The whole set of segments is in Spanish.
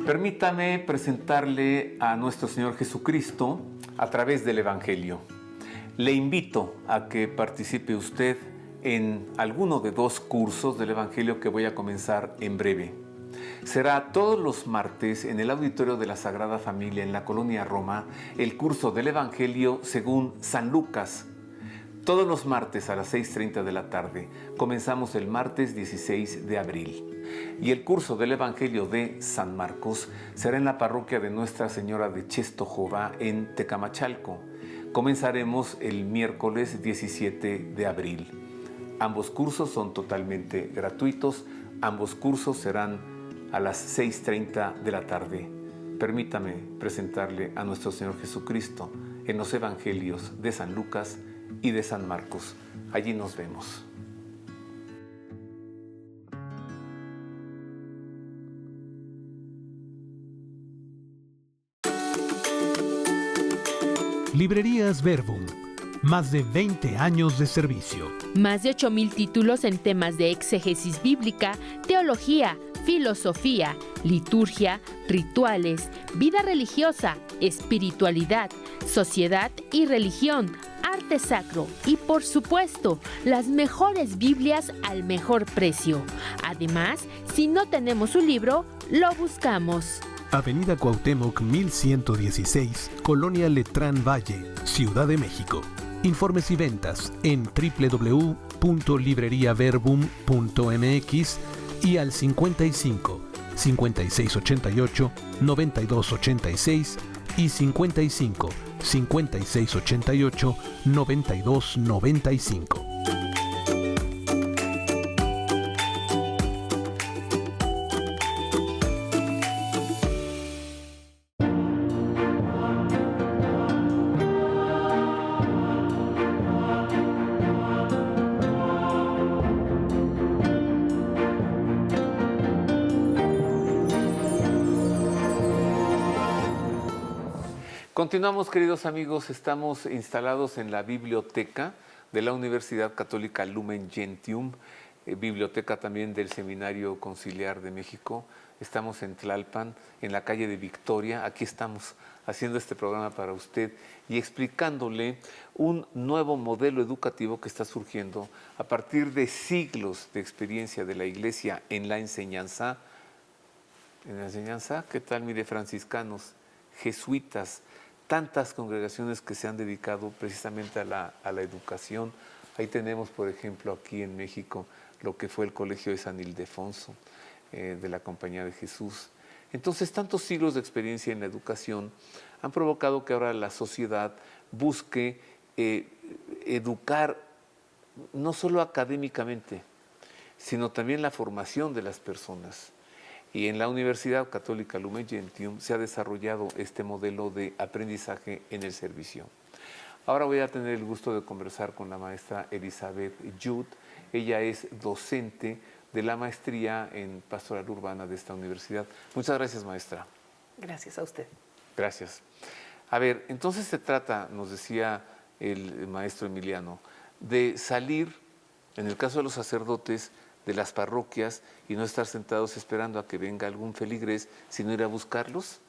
Permítame presentarle a nuestro Señor Jesucristo a través del Evangelio. Le invito a que participe usted en alguno de 2 cursos del Evangelio que voy a comenzar en breve. Será todos los martes en el auditorio de la Sagrada Familia en la Colonia Roma el curso del Evangelio según San Lucas. Todos los martes a las 6:30 de la tarde. Comenzamos el martes 16 de abril. Y el curso del Evangelio de San Marcos será en la parroquia de Nuestra Señora de Czestochowa en Tecamachalco. Comenzaremos el miércoles 17 de abril. Ambos cursos son totalmente gratuitos. Ambos cursos serán a las 6:30 de la tarde. Permítame presentarle a nuestro Señor Jesucristo en los Evangelios de San Lucas y de San Marcos. Allí nos vemos. Librerías Verbum. Más de 20 años de servicio. Más de 8,000 títulos en temas de exégesis bíblica, teología, filosofía, liturgia, rituales, vida religiosa, espiritualidad, sociedad y religión, arte sacro y, por supuesto, las mejores Biblias al mejor precio. Además, si no tenemos un libro, lo buscamos. Avenida Cuauhtémoc 1116, Colonia Letrán Valle, Ciudad de México. Informes y ventas en www.libreriaverbum.mx y al 55 5688 9286 y 55 5688 9295. Continuamos, queridos amigos, estamos instalados en la biblioteca de la Universidad Católica Lumen Gentium, biblioteca también del Seminario Conciliar de México. Estamos en Tlalpan, en la calle de Victoria. Aquí estamos haciendo este programa para usted y explicándole un nuevo modelo educativo que está surgiendo a partir de siglos de experiencia de la Iglesia en la enseñanza. ¿En la enseñanza? ¿Qué tal, mire, franciscanos, jesuitas? Tantas congregaciones que se han dedicado precisamente a la educación. Ahí tenemos, por ejemplo, aquí en México, lo que fue el Colegio de San Ildefonso, de la Compañía de Jesús. Entonces, tantos siglos de experiencia en la educación han provocado que ahora la sociedad busque educar no solo académicamente, sino también la formación de las personas. Y en la Universidad Católica Lumen Gentium se ha desarrollado este modelo de aprendizaje en el servicio. Ahora voy a tener el gusto de conversar con la maestra Elizabeth Yud. Ella es docente de la maestría en Pastoral Urbana de esta universidad. Muchas gracias, maestra. Gracias a usted. Gracias. A ver, entonces se trata, nos decía el maestro Emiliano, de salir, en el caso de los sacerdotes, de las parroquias y no estar sentados esperando a que venga algún feligrés, sino ir a buscarlos?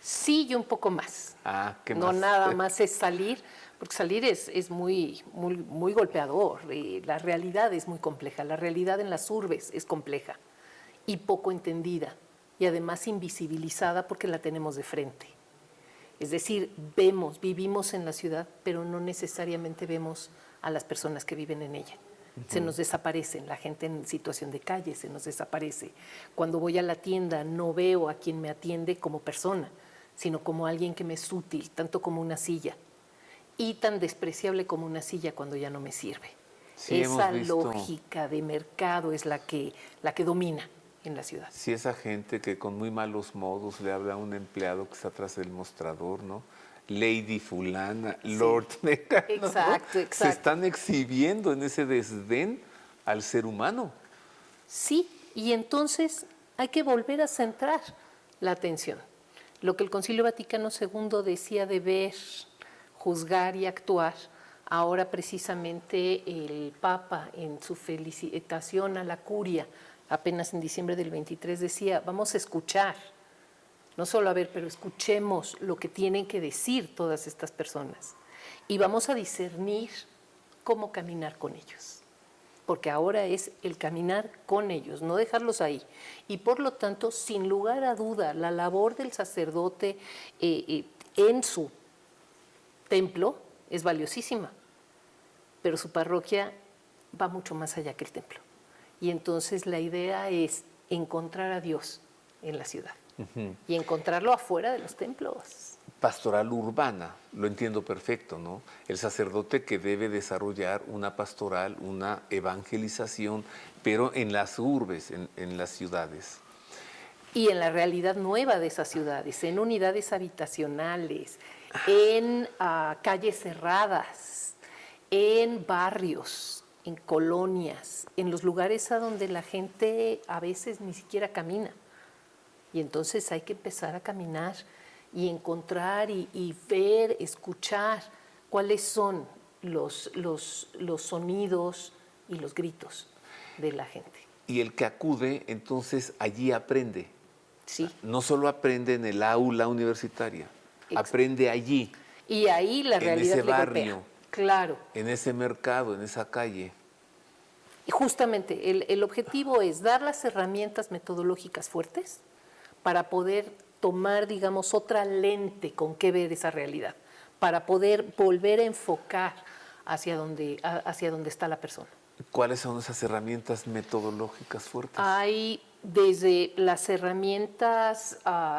Sí, y un poco más. ¿Qué no más? Nada más es salir, porque salir es muy golpeador. La realidad es muy compleja. La realidad en las urbes es compleja y poco entendida y además invisibilizada porque la tenemos de frente. Es decir, vivimos en la ciudad, pero no necesariamente vemos a las personas que viven en ella. Se nos desaparecen, la gente en situación de calle se nos desaparece. Cuando voy a la tienda no veo a quien me atiende como persona, sino como alguien que me es útil, tanto como una silla, y tan despreciable como una silla cuando ya no me sirve. Sí, esa lógica de mercado es la que domina en la ciudad. Sí, esa gente que con muy malos modos le habla a un empleado que está atrás del mostrador, ¿no? Lady fulana, Lord Mega, ¿no? Exacto. Se están exhibiendo en ese desdén al ser humano. Sí, y entonces hay que volver a centrar la atención. Lo que el Concilio Vaticano II decía de ver, juzgar y actuar, ahora precisamente el Papa en su felicitación a la curia, apenas en diciembre del 23 decía, vamos a escuchar, no solo a ver, pero escuchemos lo que tienen que decir todas estas personas y vamos a discernir cómo caminar con ellos. Porque ahora es el caminar con ellos, no dejarlos ahí. Y por lo tanto, sin lugar a duda, la labor del sacerdote en su templo es valiosísima, pero su parroquia va mucho más allá que el templo. Y entonces la idea es encontrar a Dios en la ciudad y encontrarlo afuera de los templos. Pastoral urbana, lo entiendo perfecto, ¿no? El sacerdote que debe desarrollar una pastoral, una evangelización, pero en las urbes, en las ciudades. Y en la realidad nueva de esas ciudades, en unidades habitacionales, en calles cerradas, en barrios, en colonias, en los lugares a donde la gente a veces ni siquiera camina. Y entonces hay que empezar a caminar y encontrar y ver, escuchar cuáles son los sonidos y los gritos de la gente. Y el que acude, entonces, allí aprende. Sí. No solo aprende en el aula universitaria, aprende allí. Y ahí la realidad en ese le barrio, golpea. Claro. en ese mercado, en esa calle. Y justamente el objetivo es dar las herramientas metodológicas fuertes para poder tomar, digamos, otra lente con qué ver esa realidad, para poder volver a enfocar hacia donde está la persona. ¿Cuáles son esas herramientas metodológicas fuertes? Hay desde las herramientas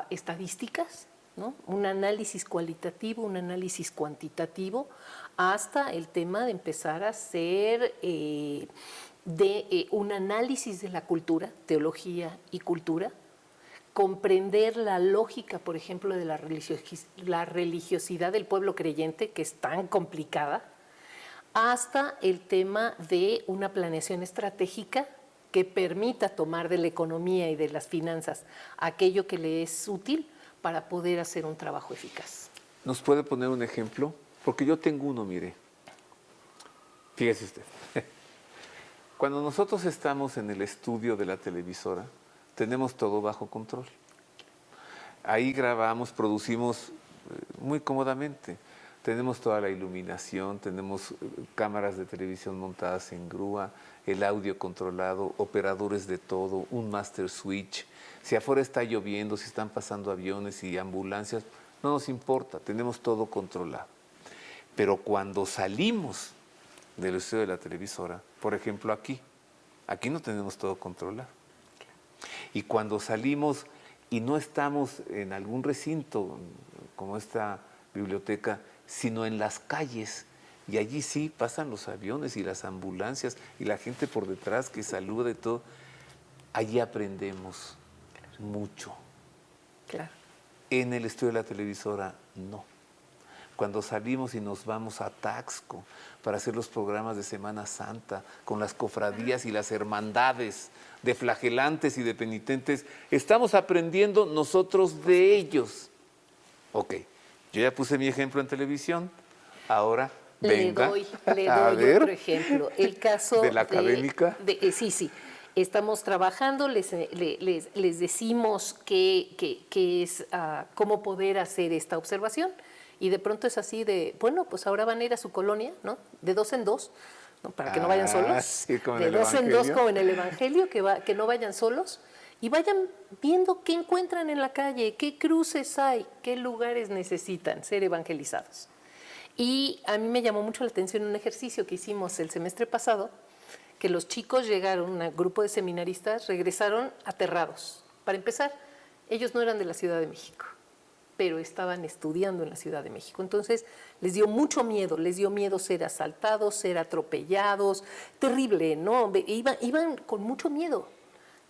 estadísticas, ¿no? Un análisis cualitativo, un análisis cuantitativo, hasta el tema de empezar a hacer un análisis de la cultura, teología y cultura, comprender la lógica, por ejemplo, de la religiosidad del pueblo creyente, que es tan complicada, hasta el tema de una planeación estratégica que permita tomar de la economía y de las finanzas aquello que le es útil para poder hacer un trabajo eficaz. ¿Nos puede poner un ejemplo? Porque yo tengo uno, mire. Fíjese usted. Cuando nosotros estamos en el estudio de la televisora, tenemos todo bajo control. Ahí grabamos, producimos muy cómodamente. Tenemos toda la iluminación, tenemos cámaras de televisión montadas en grúa, el audio controlado, operadores de todo, un master switch. Si afuera está lloviendo, si están pasando aviones y ambulancias, no nos importa, tenemos todo controlado. Pero cuando salimos del estudio de la televisora, por ejemplo aquí no tenemos todo controlado. Y cuando salimos y no estamos en algún recinto como esta biblioteca, sino en las calles, y allí sí pasan los aviones y las ambulancias y la gente por detrás que saluda y todo, allí aprendemos mucho. Claro. En el estudio de la televisora, no. Cuando salimos y nos vamos a Taxco para hacer los programas de Semana Santa con las cofradías y las hermandades de flagelantes y de penitentes, estamos aprendiendo nosotros de ellos. Ok, yo ya puse mi ejemplo en televisión, ahora venga le doy otro ejemplo. El caso de la académica. Sí. Estamos trabajando, les decimos qué es, cómo poder hacer esta observación. Y de pronto es así de, bueno, pues ahora van a ir a su colonia, ¿no? De 2 en 2, ¿no? Para que no vayan solos. Sí, como de 2 en 2, como en el Evangelio, que no vayan solos. Y vayan viendo qué encuentran en la calle, qué cruces hay, qué lugares necesitan ser evangelizados. Y a mí me llamó mucho la atención un ejercicio que hicimos el semestre pasado, que los chicos llegaron, un grupo de seminaristas, regresaron aterrados. Para empezar, ellos no eran de la Ciudad de México, pero estaban estudiando en la Ciudad de México. Entonces, les dio miedo ser asaltados, ser atropellados, terrible, ¿no? Iban con mucho miedo.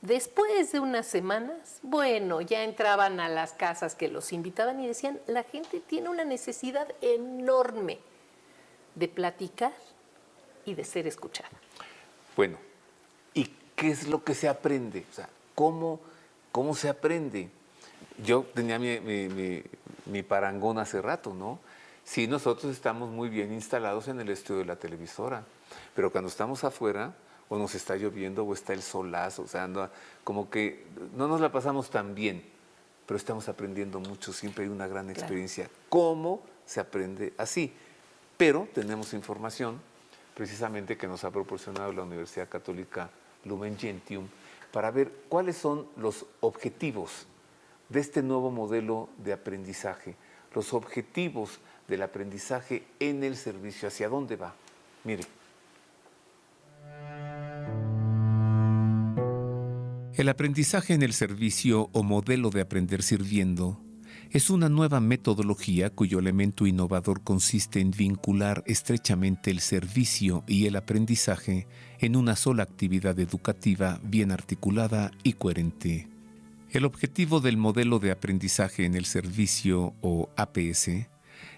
Después de unas semanas, bueno, ya entraban a las casas que los invitaban y decían, la gente tiene una necesidad enorme de platicar y de ser escuchada. Bueno, ¿y qué es lo que se aprende? O sea, ¿cómo se aprende? Yo tenía mi parangón hace rato, ¿no? Sí, nosotros estamos muy bien instalados en el estudio de la televisora, pero cuando estamos afuera, o nos está lloviendo, o está el solazo, o sea, como que no nos la pasamos tan bien. pero estamos aprendiendo mucho, siempre hay una gran experiencia. ¿Cómo se aprende así? Pero tenemos información precisamente que nos ha proporcionado la Universidad Católica Lumen Gentium para ver cuáles son los objetivos de este nuevo modelo de aprendizaje, los objetivos del aprendizaje en el servicio, ¿hacia dónde va? Mire. El aprendizaje en el servicio o modelo de aprender sirviendo es una nueva metodología cuyo elemento innovador consiste en vincular estrechamente el servicio y el aprendizaje en una sola actividad educativa bien articulada y coherente. El objetivo del modelo de aprendizaje en el servicio o APS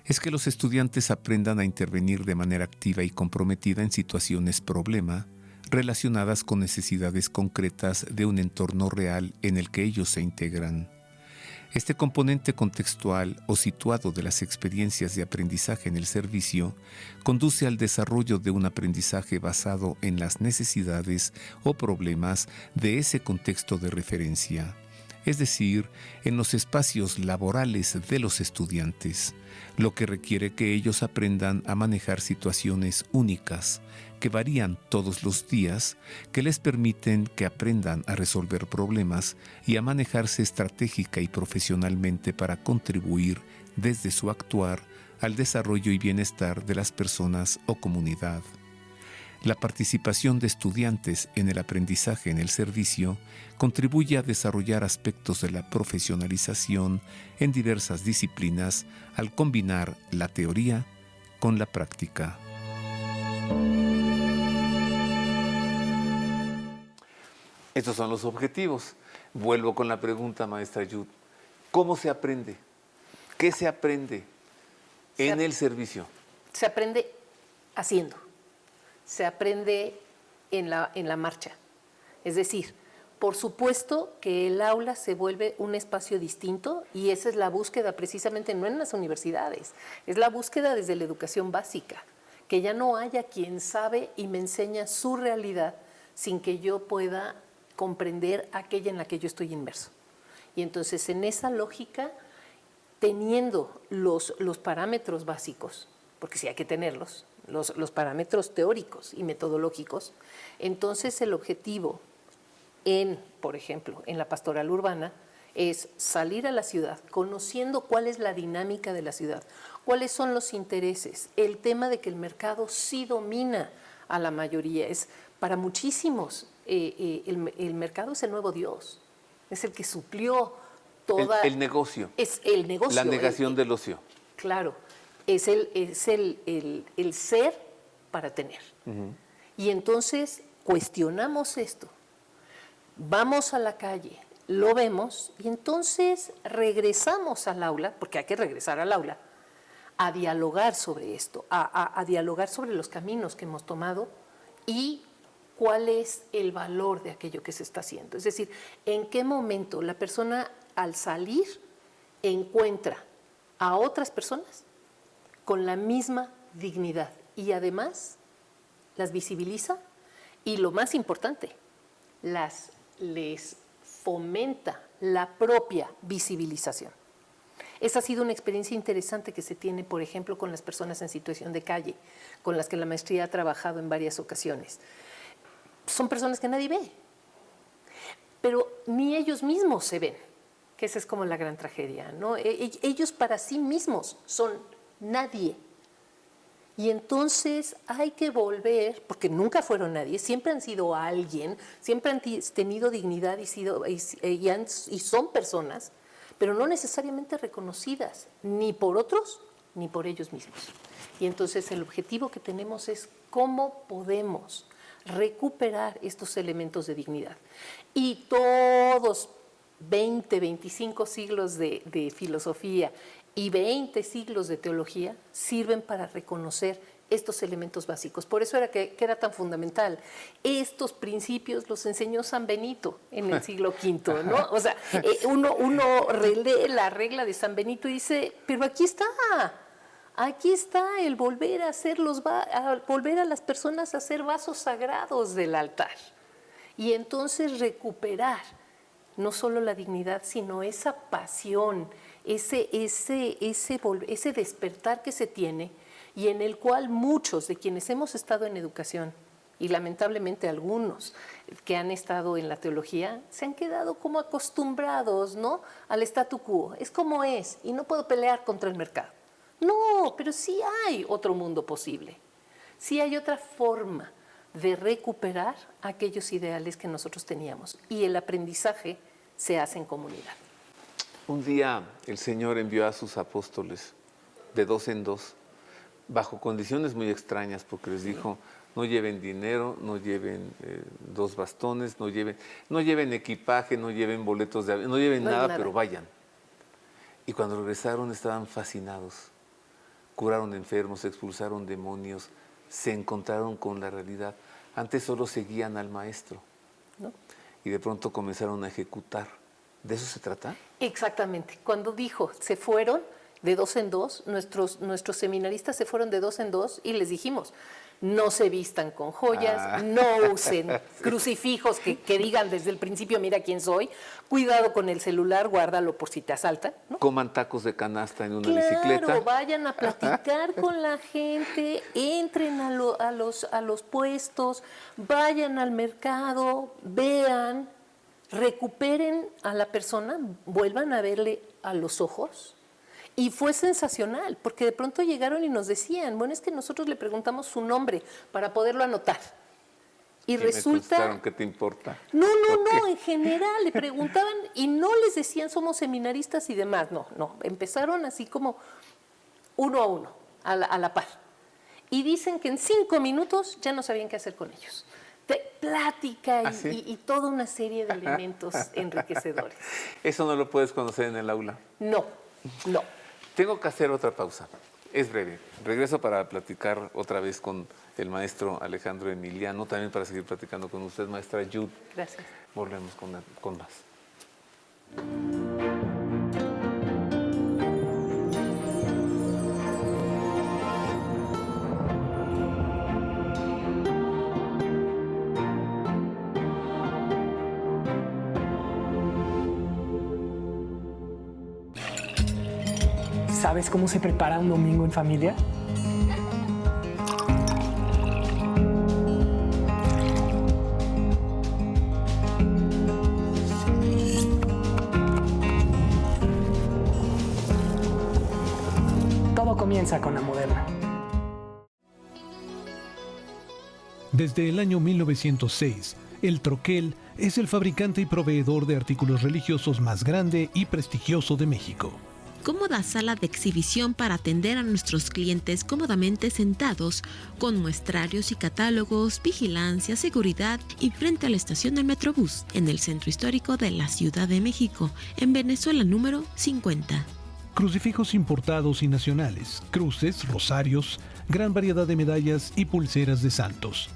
es que los estudiantes aprendan a intervenir de manera activa y comprometida en situaciones problema relacionadas con necesidades concretas de un entorno real en el que ellos se integran. Este componente contextual o situado de las experiencias de aprendizaje en el servicio conduce al desarrollo de un aprendizaje basado en las necesidades o problemas de ese contexto de referencia, es decir, en los espacios laborales de los estudiantes, lo que requiere que ellos aprendan a manejar situaciones únicas, que varían todos los días, que les permiten que aprendan a resolver problemas y a manejarse estratégica y profesionalmente para contribuir desde su actuar al desarrollo y bienestar de las personas o comunidad. La participación de estudiantes en el aprendizaje en el servicio contribuye a desarrollar aspectos de la profesionalización en diversas disciplinas al combinar la teoría con la práctica. Estos son los objetivos. Vuelvo con la pregunta, maestra Yud. ¿Cómo se aprende? ¿Qué se aprende en el servicio? Se aprende haciendo. Se aprende en la marcha. Es decir, por supuesto que el aula se vuelve un espacio distinto y esa es la búsqueda precisamente no en las universidades, es la búsqueda desde la educación básica, que ya no haya quien sabe y me enseña su realidad sin que yo pueda comprender aquella en la que yo estoy inmerso. Y entonces en esa lógica, teniendo los parámetros básicos, porque sí hay que tenerlos, los parámetros teóricos y metodológicos, entonces el objetivo por ejemplo, en la pastoral urbana es salir a la ciudad conociendo cuál es la dinámica de la ciudad, cuáles son los intereses, el tema de que el mercado sí domina a la mayoría, es para muchísimos el mercado es el nuevo Dios, es el que suplió toda… El negocio. Es el negocio. La negación del ocio. Claro, es el ser para tener. Y entonces cuestionamos esto, vamos a la calle, lo vemos y entonces regresamos al aula, porque hay que regresar al aula, a dialogar sobre esto, a dialogar sobre los caminos que hemos tomado y cuál es el valor de aquello que se está haciendo. Es decir, en qué momento la persona al salir encuentra a otras personas con la misma dignidad y además las visibiliza y lo más importante, les fomenta la propia visibilización. Esa ha sido una experiencia interesante que se tiene, por ejemplo, con las personas en situación de calle, con las que la maestría ha trabajado en varias ocasiones. Son personas que nadie ve, pero ni ellos mismos se ven, que esa es como la gran tragedia, ¿no? Ellos para sí mismos son nadie. Y entonces hay que volver, porque nunca fueron nadie, siempre han sido alguien, siempre han tenido dignidad y son personas, pero no necesariamente reconocidas, ni por otros, ni por ellos mismos. Y entonces el objetivo que tenemos es cómo podemos recuperar estos elementos de dignidad. Y todos 20, 25 siglos de filosofía y 20 siglos de teología sirven para reconocer estos elementos básicos. Por eso era que era tan fundamental. Estos principios los enseñó San Benito en el siglo V, ¿no? O sea, uno relee la regla de San Benito y dice, pero aquí está el volver volver a las personas a hacer vasos sagrados del altar. Y entonces recuperar no solo la dignidad, sino esa pasión, ese despertar que se tiene y en el cual muchos de quienes hemos estado en educación, y lamentablemente algunos que han estado en la teología, se han quedado como acostumbrados, ¿no?, al statu quo. Es como es, y no puedo pelear contra el mercado. No, pero sí hay otro mundo posible. Sí hay otra forma de recuperar aquellos ideales que nosotros teníamos. Y el aprendizaje se hace en comunidad. Un día el Señor envió a sus apóstoles de 2 en 2, bajo condiciones muy extrañas, porque les dijo: no lleven dinero, no lleven 2 bastones, no lleven equipaje, no lleven boletos de avión, no lleven nada, pero vayan. Y cuando regresaron estaban fascinados. Curaron enfermos, expulsaron demonios, se encontraron con la realidad. Antes solo seguían al maestro, ¿no? Y de pronto comenzaron a ejecutar. ¿De eso se trata? Exactamente. Cuando dijo, se fueron de 2 en 2, nuestros seminaristas se fueron de 2 en 2 y les dijimos: no se vistan con joyas, no usen crucifijos que digan desde el principio, mira quién soy, cuidado con el celular, guárdalo por si te asaltan, ¿no? Coman tacos de canasta en una bicicleta. Claro, vayan a platicar con la gente, entren a los puestos, vayan al mercado, vean, recuperen a la persona, vuelvan a verle a los ojos. Y fue sensacional, porque de pronto llegaron y nos decían: bueno, es que nosotros le preguntamos su nombre para poderlo anotar. Y resulta... ¿Qué te importa? No, en general le preguntaban y no les decían somos seminaristas y demás. No, empezaron así como uno a uno, a la par. Y dicen que en 5 minutos ya no sabían qué hacer con ellos. Plática y toda una serie de elementos enriquecedores. Eso no lo puedes conocer en el aula. No. Tengo que hacer otra pausa. Es breve. Regreso para platicar otra vez con el maestro Alejandro Emiliano, también para seguir platicando con usted, maestra Yud. Gracias. Volvemos con más. ¿Sabes cómo se prepara un domingo en familia? Todo comienza con La Moderna. Desde el año 1906, el Troquel es el fabricante y proveedor de artículos religiosos más grande y prestigioso de México. Cómoda sala de exhibición para atender a nuestros clientes cómodamente sentados, con muestrarios y catálogos, vigilancia, seguridad y frente a la estación del Metrobús, en el centro histórico de la Ciudad de México, en Venezuela número 50. Crucifijos importados y nacionales, cruces, rosarios, gran variedad de medallas y pulseras de santos.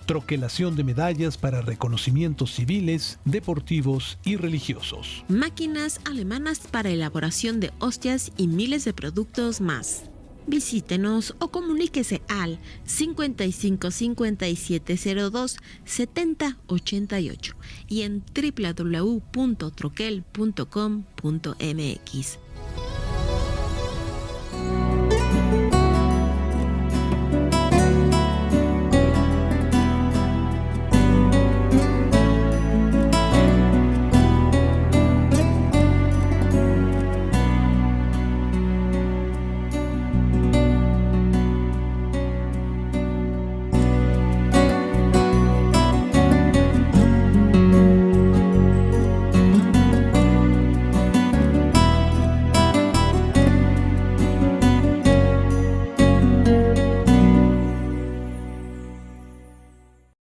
Troquelación de medallas para reconocimientos civiles, deportivos y religiosos. Máquinas alemanas para elaboración de hostias y miles de productos más. Visítenos o comuníquese al 55 5702 7088 y en www.troquel.com.mx.